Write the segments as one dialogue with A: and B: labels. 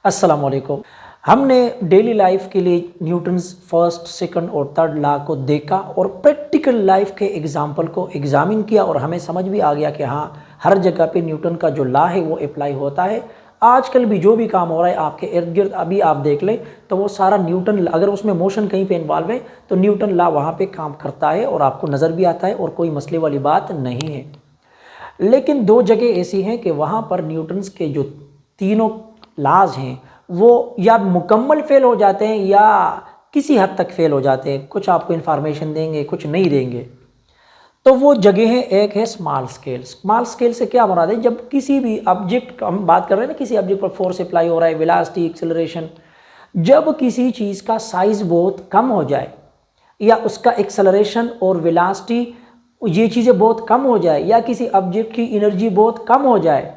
A: अस्सलामुअलैकुम। हमने daily life के लिए न्यूटन्स फर्स्ट, सेकंड और थर्ड लॉ को देखा और प्रैक्टिकल लाइफ के एग्जाम्पल को एग्जामिन किया और हमें समझ भी आ गया कि हाँ, हर जगह पे न्यूटन का जो लॉ है वो अप्लाई होता है। आजकल भी जो भी काम हो रहा है आपके इर्द गिर्द, अभी आप देख लें तो वो सारा न्यूटन, अगर उसमें मोशन कहीं पे इन्वॉल्व है तो न्यूटन लॉ वहाँ पे काम करता है और आपको नज़र भी आता है और कोई मसले वाली बात नहीं है। लेकिन दो जगह ऐसी हैं कि वहाँ पर न्यूटन्स के जो तीनों लाज हैं वो या मुकम्मल फेल हो जाते हैं या किसी हद तक फेल हो जाते हैं। कुछ आपको इन्फॉर्मेशन देंगे, कुछ नहीं देंगे। तो वो जगह है, एक है स्मॉल स्केल। स्मॉल स्केल से क्या मुराद है? जब किसी भी ऑब्जेक्ट, हम बात कर रहे हैं ना, किसी ऑब्जेक्ट पर फोर्स अप्लाई हो रहा है, वेलोसिटी, एक्सेलरेशन, जब किसी चीज़ का साइज़ बहुत कम हो जाए या उसका एक्सेलरेशन और वेलोसिटी, ये चीज़ें बहुत कम हो जाए या किसी ऑब्जेक्ट की एनर्जी बहुत कम हो जाए,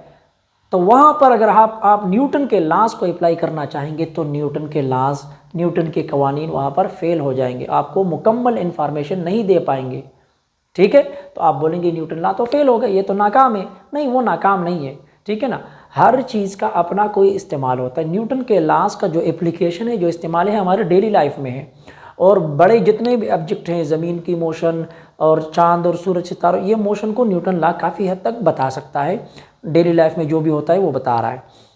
A: तो वहाँ पर अगर आप न्यूटन के लॉज को अप्लाई करना चाहेंगे तो न्यूटन के लॉज, न्यूटन के कवानीन वहाँ पर फेल हो जाएंगे, आपको मुकम्मल इन्फॉर्मेशन नहीं दे पाएंगे। ठीक है, तो आप बोलेंगे न्यूटन लॉ तो फेल हो गए, ये तो नाकाम है। नहीं, वो नाकाम नहीं है। ठीक है ना, हर चीज़ का अपना कोई इस्तेमाल होता है। न्यूटन के लॉज का जो एप्लीकेशन है, जो इस्तेमाल है, हमारे डेली लाइफ में है। और बड़े जितने भी ऑब्जेक्ट हैं, ज़मीन की मोशन और चांद और सूरज, सितारों, ये मोशन को न्यूटन लॉ काफ़ी हद तक बता सकता है। डेली लाइफ में जो भी होता है वो बता रहा है।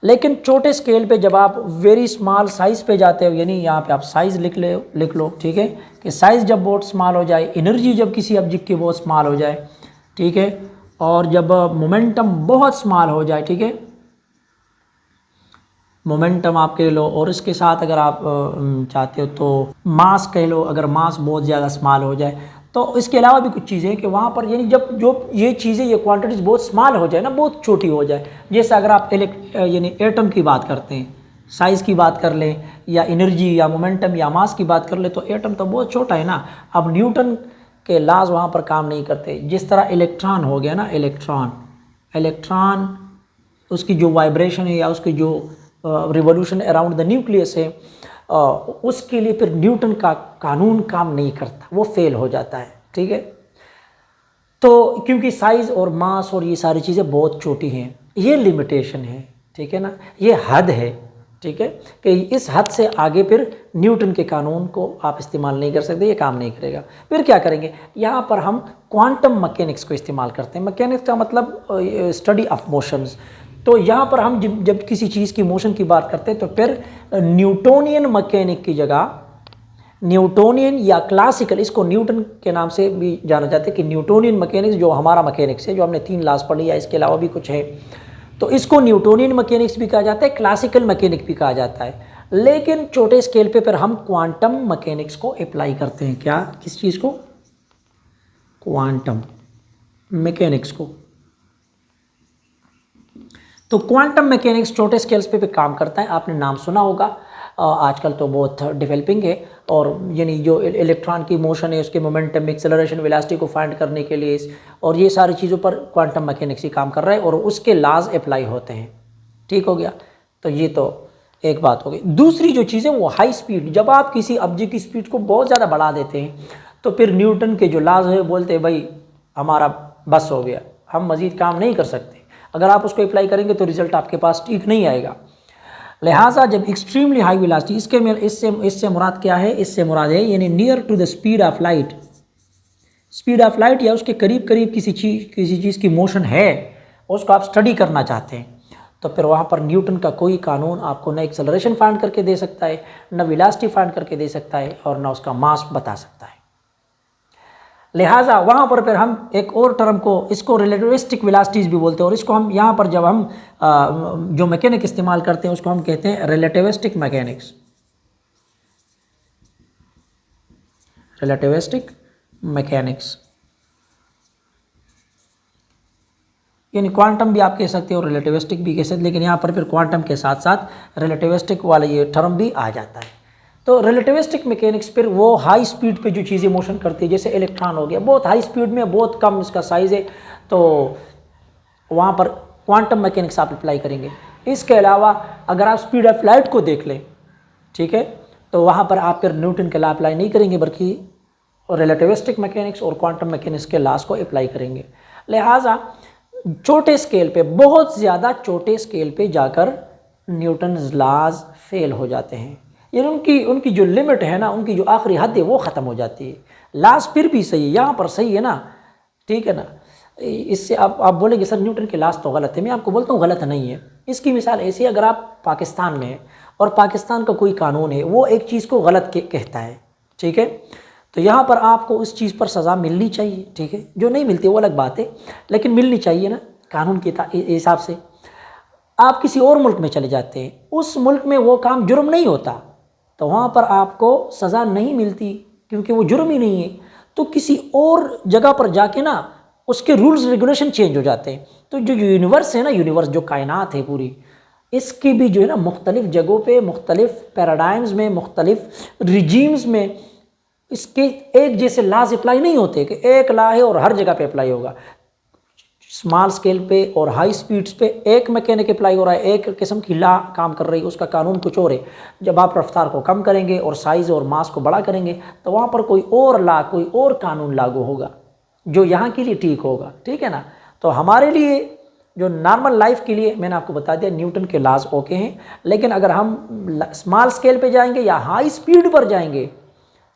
A: लेकिन छोटे स्केल पे जब आप वेरी स्मॉल साइज़ पे जाते हो, यानी यहाँ पे आप साइज़ लिख लो, ठीक है, कि साइज़ जब बहुत स्मॉल हो जाए, एनर्जी जब किसी ऑब्जेक्ट की बहुत स्मॉल हो जाए, ठीक है, और जब मोमेंटम बहुत स्मॉल हो जाए, ठीक है, मोमेंटम आप कह लो, और इसके साथ अगर आप चाहते हो तो मास कह लो, अगर मास बहुत ज़्यादा स्मॉल हो जाए, तो इसके अलावा भी कुछ चीज़ें हैं कि वहाँ पर, यानी जब जो ये चीज़ें, ये क्वांटिटीज़ बहुत स्मॉल हो जाए ना, बहुत छोटी हो जाए, जैसे अगर आप यानी एटम की बात करते हैं, साइज़ की बात कर लें, या एनर्जी या मोमेंटम या मास की बात कर लें, तो एटम तो बहुत छोटा है ना। अब न्यूटन के लॉज वहाँ पर काम नहीं करते। जिस तरह इलेक्ट्रॉन हो गया ना, इलेक्ट्रॉन उसकी जो वाइब्रेशन है या उसकी जो रिवोल्यूशन अराउंड द न्यूक्लियस है, उसके लिए फिर न्यूटन का कानून काम नहीं करता, वो फेल हो जाता है। ठीक है, तो क्योंकि साइज़ और मास और ये सारी चीज़ें बहुत छोटी हैं, ये लिमिटेशन है। ठीक है ना, ये हद है। ठीक है, कि इस हद से आगे फिर न्यूटन के कानून को आप इस्तेमाल नहीं कर सकते, ये काम नहीं करेगा। फिर क्या करेंगे? यहाँ पर हम क्वांटम मैकेनिक्स को इस्तेमाल करते हैं। मैकेनिक्स का मतलब स्टडी ऑफ मोशंस। तो यहाँ पर हम जब किसी चीज़ की मोशन की बात करते हैं तो फिर न्यूटोनियन मैकेनिक की जगह, न्यूटोनियन या क्लासिकल, इसको न्यूटन के नाम से भी जाना जाता है कि न्यूटोनियन मैकेनिक्स जो हमारा मैकेनिक्स है, जो हमने 3 लॉज पढ़ी या इसके अलावा भी कुछ है, तो इसको न्यूटोनियन मैकेनिक्स भी कहा जाता है, क्लासिकल मैकेनिक भी कहा जाता है। लेकिन छोटे स्केल पे फिर हम क्वांटम मैकेनिक्स को अप्लाई करते हैं। क्या? किस चीज़ को? क्वांटम मैकेनिक्स को। तो क्वांटम मैकेनिक्स छोटे स्केल्स पे काम करता है। आपने नाम सुना होगा, आजकल तो बहुत डेवलपिंग है, और यानी जो इलेक्ट्रॉन की मोशन है, उसके मोमेंटम, एक्सेलरेशन, वेलोसिटी को फाइंड करने के लिए, और ये सारी चीज़ों पर क्वांटम मैकेनिक्स ही काम कर रहा है और उसके लॉज अप्लाई होते हैं। ठीक हो गया, तो ये तो एक बात हो गई। दूसरी जो चीज़ है वो हाई स्पीड। जब आप किसी ऑब्जेक्ट की स्पीड को बहुत ज़्यादा बढ़ा देते हैं तो फिर न्यूटन के जो लॉज है बोलते हैं भाई हमारा बस हो गया, हम मज़ीद काम नहीं कर सकते। अगर आप उसको अप्लाई करेंगे तो रिजल्ट आपके पास ठीक नहीं आएगा। लिहाजा जब एक्सट्रीमली हाई वेलोसिटी, इससे मुराद क्या है? इससे मुराद है यानी near to the speed of light, speed of light या उसके करीब करीब किसी चीज़ की मोशन है, उसको आप स्टडी करना चाहते हैं, तो फिर वहाँ पर न्यूटन का कोई कानून आपको न एक्सेलरेशन फाइंड करके दे सकता है, न वेलोसिटी फाइंड करके दे सकता है, और न उसका मास बता सकता है। लिहाजा वहाँ पर फिर हम एक और टर्म को, इसको रिलेटिविस्टिक वेलोसिटीज़ भी बोलते हैं, और इसको हम यहाँ पर जब हम जो मैकेनिक इस्तेमाल करते हैं उसको हम कहते हैं रिलेटिविस्टिक मैकेनिक्स। रिलेटिविस्टिक मैकेनिक्स यानी क्वांटम भी आप कह सकते हो और रिलेटिविस्टिक भी कह सकते, लेकिन यहाँ पर फिर क्वांटम के साथ साथ रिलेटिविस्टिक वाला ये टर्म भी आ जाता है। तो रिलेटिविस्टिक मैकेनिक्स फिर वो हाई स्पीड पे जो चीज़ें मोशन करती है, जैसे इलेक्ट्रॉन हो गया, बहुत हाई स्पीड में, बहुत कम इसका साइज़ है, तो वहाँ पर क्वांटम मैकेनिक्स आप अप्लाई करेंगे। इसके अलावा अगर आप स्पीड ऑफ लाइट को देख लें, ठीक है, तो वहाँ पर आप फिर न्यूटन के लॉ अप्लाई नहीं करेंगे, बल्कि रिलेटिविस्टिक मैकेनिक्स और क्वांटम मैकेनिक्स के लॉज को अप्लाई करेंगे। लिहाजा छोटे स्केल पे, बहुत ज़्यादा छोटे स्केल पे जाकर न्यूटन्स लाज फेल हो जाते हैं, यानी उनकी जो लिमिट है ना, उनकी जो आखिरी हद है वो ख़त्म हो जाती है। लाज फिर भी सही है, यहाँ पर सही है ना, ठीक है ना। इससे आप बोलेंगे सर न्यूटन के लाज तो गलत है, मैं आपको बोलता हूँ गलत नहीं है। इसकी मिसाल ऐसी है, अगर आप पाकिस्तान में हैं और पाकिस्तान का कोई कानून है वो एक चीज़ को गलत कहता है, ठीक है, तो यहाँ पर आपको उस चीज़ पर सज़ा मिलनी चाहिए, ठीक है। जो नहीं मिलती वो अलग बात है, लेकिन मिलनी चाहिए ना कानून के हिसाब से। आप किसी और मुल्क में चले जाते हैं, उस मुल्क में वो काम जुर्म नहीं होता, तो वहाँ पर आपको सज़ा नहीं मिलती क्योंकि वो जुर्म ही नहीं है। तो किसी और जगह पर जाके ना उसके रूल्स रेगुलेशन चेंज हो जाते हैं। तो जो यूनिवर्स है ना, यूनिवर्स जो कायनात है पूरी, इसकी भी जो है ना मुख्तलिफ़ जगहों पे, मुख्तलिफ़ पैराडाइम्स में, मुख्तलिफ़ रिजीम्स में इसके एक जैसे लाज अप्लाई नहीं होते कि एक ला है और हर जगह पे अप्लाई होगा। स्मॉल स्केल पे और हाई स्पीड्स पे एक मैकेनिक अप्लाई हो रहा है, एक किस्म की ला काम कर रही है, उसका कानून कुछ और है। जब आप रफ्तार को कम करेंगे और साइज़ और मास को बड़ा करेंगे तो वहाँ पर कोई और ला, कोई और कानून लागू होगा जो यहाँ के लिए ठीक होगा, ठीक है ना। तो हमारे लिए जो नॉर्मल लाइफ के लिए मैंने आपको बता दिया न्यूटन के लाज ओके हैं, लेकिन अगर हम स्मॉल स्केल पे जाएंगे या हाई स्पीड पर जाएंगे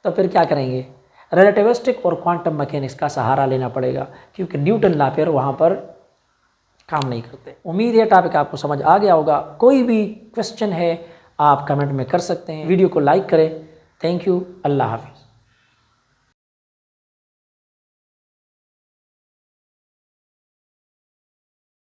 A: तो फिर क्या करेंगे, रिलेटिविस्टिक और क्वांटम मैकेनिक्स का सहारा लेना पड़ेगा, क्योंकि न्यूटन ला फिर वहाँ पर काम नहीं करते। उम्मीद है टॉपिक आपको समझ आ गया होगा। कोई भी क्वेश्चन है आप कमेंट में कर सकते हैं। वीडियो को लाइक करें। Thank you. अल्लाह हाफिज़।